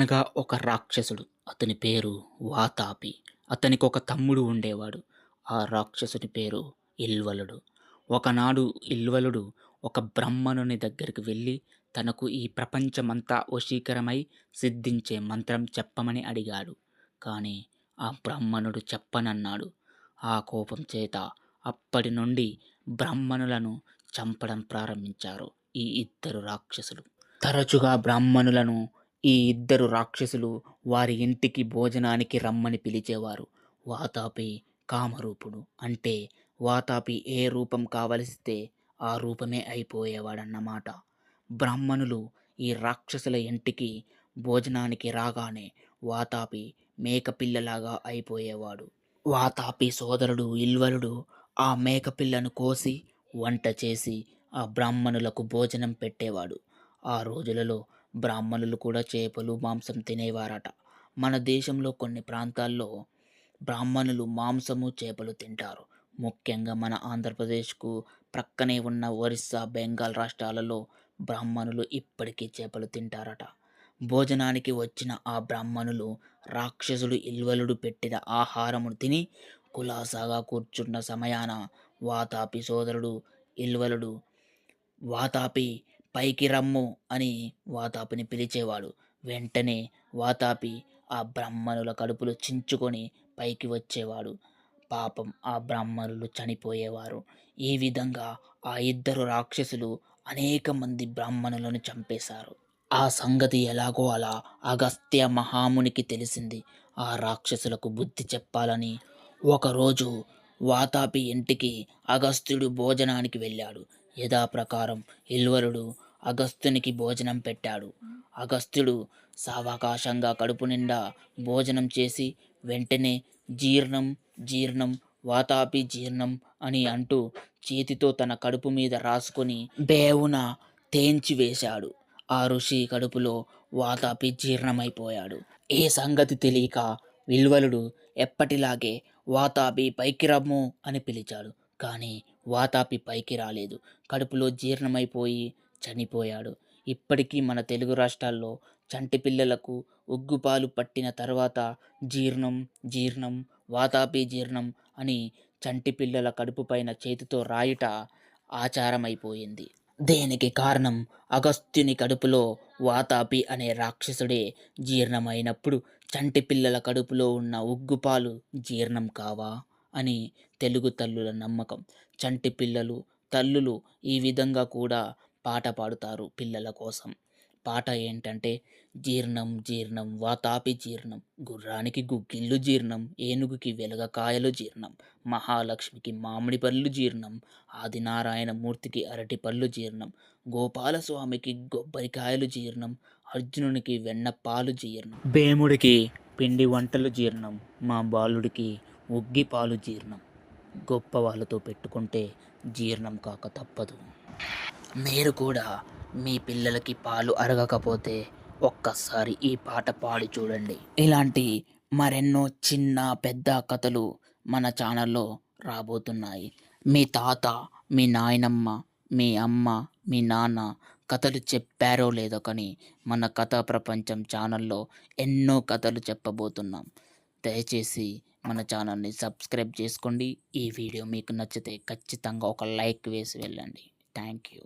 అనగనగా ఒక రాక్షసుడు. అతని పేరు వాతాపి. అతనికొక తమ్ముడు ఉండేవాడు. ఆ రాక్షసుని పేరు ఇల్వలుడు. ఒకనాడు ఇల్వలుడు ఒక బ్రాహ్మణుని దగ్గరికి వెళ్ళి తనకు ఈ ప్రపంచమంతా వశీకరమై సిద్ధించే మంత్రం చెప్పమని అడిగాడు. కానీ ఆ బ్రాహ్మణుడు చెప్పనన్నాడు. ఆ కోపం చేత అప్పటి నుండి బ్రాహ్మణులను చంపడం ప్రారంభించారు ఈ ఇద్దరు రాక్షసులు. తరచుగా బ్రాహ్మణులను ఈ ఇద్దరు రాక్షసులు వారి ఇంటికి భోజనానికి రమ్మని పిలిచేవారు. వాతాపి కామరూపుడు. అంటే వాతాపి ఏ రూపం కావలిస్తే ఆ రూపమే అయిపోయేవాడన్నమాట. బ్రాహ్మణులు ఈ రాక్షసుల ఇంటికి భోజనానికి రాగానే వాతాపి మేకపిల్లలాగా అయిపోయేవాడు. వాతాపి సోదరుడు ఇల్వలుడు ఆ మేకపిల్లను కోసి వంట చేసి ఆ బ్రాహ్మణులకు భోజనం పెట్టేవాడు. ఆ రోజులలో బ్రాహ్మణులు కూడా చేపలు మాంసం తినేవారట. మన దేశంలో కొన్ని ప్రాంతాల్లో బ్రాహ్మణులు మాంసము చేపలు తింటారు. ముఖ్యంగా మన ఆంధ్రప్రదేశ్కు ప్రక్కనే ఉన్న ఒరిస్సా బెంగాల్ రాష్ట్రాలలో బ్రాహ్మణులు ఇప్పటికీ చేపలు తింటారట. భోజనానికి వచ్చిన ఆ బ్రాహ్మణులు రాక్షసుడు ఇల్వలుడు పెట్టిన ఆహారమును తిని కులాసాగా కూర్చున్న సమయాన వాతాపి సోదరుడు ఇల్వలుడు వాతాపి పైకి రమ్ము అని వాతాపిని పిలిచేవాడు. వెంటనే వాతాపి ఆ బ్రాహ్మణుల కడుపులు చించుకొని పైకి వచ్చేవాడు. పాపం ఆ బ్రాహ్మణులు చనిపోయేవారు. ఈ విధంగా ఆ ఇద్దరు రాక్షసులు అనేక మంది బ్రాహ్మణులను చంపేశారు. ఆ సంగతి ఎలాగో అలా అగస్త్య మహామునికి తెలిసింది. ఆ రాక్షసులకు బుద్ధి చెప్పాలని ఒకరోజు వాతాపి ఇంటికి అగస్త్యుడు భోజనానికి వెళ్ళాడు. యథాప్రకారం ఇల్వలుడు అగస్త్యునికి భోజనం పెట్టాడు. అగస్త్యుడు సావకాశంగా కడుపు నిండా భోజనం చేసి వెంటనే జీర్ణం జీర్ణం వాతాపి జీర్ణం అని అంటూ చేతితో తన కడుపు మీద రాసుకొని బేవున తేంచి వేశాడు. ఆ ఋషి కడుపులో వాతాపి జీర్ణమైపోయాడు. ఈ సంగతి తెలియక విల్వలుడు ఎప్పటిలాగే వాతాపి పైకి రమ్ము అని పిలిచాడు. కానీ వాతాపి పైకి రాలేదు. కడుపులో జీర్ణమైపోయి చనిపోయాడు. ఇప్పటికీ మన తెలుగు రాష్ట్రాల్లో చంటి పిల్లలకు ఉగ్గుపాలు పట్టిన తర్వాత జీర్ణం జీర్ణం వాతాపి జీర్ణం అని చంటి పిల్లల కడుపు పైన చేతితో రాయుట ఆచారమైపోయింది. దీనికి కారణం అగస్త్యుని కడుపులో వాతాపి అనే రాక్షసుడే జీర్ణమైనప్పుడు చంటి పిల్లల కడుపులో ఉన్న ఉగ్గుపాలు జీర్ణం కావా అని తెలుగు తల్లుల నమ్మకం. చంటి పిల్లలు తల్లులు ఈ విధంగా కూడా పాట పాడుతారు పిల్లల కోసం. పాట ఏంటంటే జీర్ణం జీర్ణం వాతాపి జీర్ణం, గుర్రానికి గుగ్గిళ్ళు జీర్ణం, ఏనుగుకి వెలగకాయలు జీర్ణం, మహాలక్ష్మికి మామిడి పళ్ళు జీర్ణం, ఆదినారాయణ మూర్తికి అరటి పళ్ళు జీర్ణం, గోపాలస్వామికి కొబ్బరికాయలు జీర్ణం, అర్జునునికి వెన్నపాలు జీర్ణం, భీముడికి పిండి వంటలు జీర్ణం, మా బాలుడికి ఉగ్గి పాలు జీర్ణం. గొప్ప వాళ్ళతో పెట్టుకుంటే జీర్ణం కాక తప్పదు. మీరు కూడా మీ పిల్లలకి పాలు అరగకపోతే ఒక్కసారి ఈ పాట పాడి చూడండి. ఇలాంటి మరెన్నో చిన్న పెద్ద కథలు మన ఛానల్లో రాబోతున్నాయి. మీ తాత, మీ నాయనమ్మ, మీ అమ్మ, మీ నాన్న కథలు చెప్పారో లేదో కానీ మన కథా ప్రపంచం ఛానల్లో ఎన్నో కథలు చెప్పబోతున్నాం. దయచేసి మన ఛానల్ని సబ్స్క్రైబ్ చేసుకోండి. ఈ వీడియో మీకు నచ్చితే ఖచ్చితంగా ఒక లైక్ వేసి వెళ్ళండి. Thank you.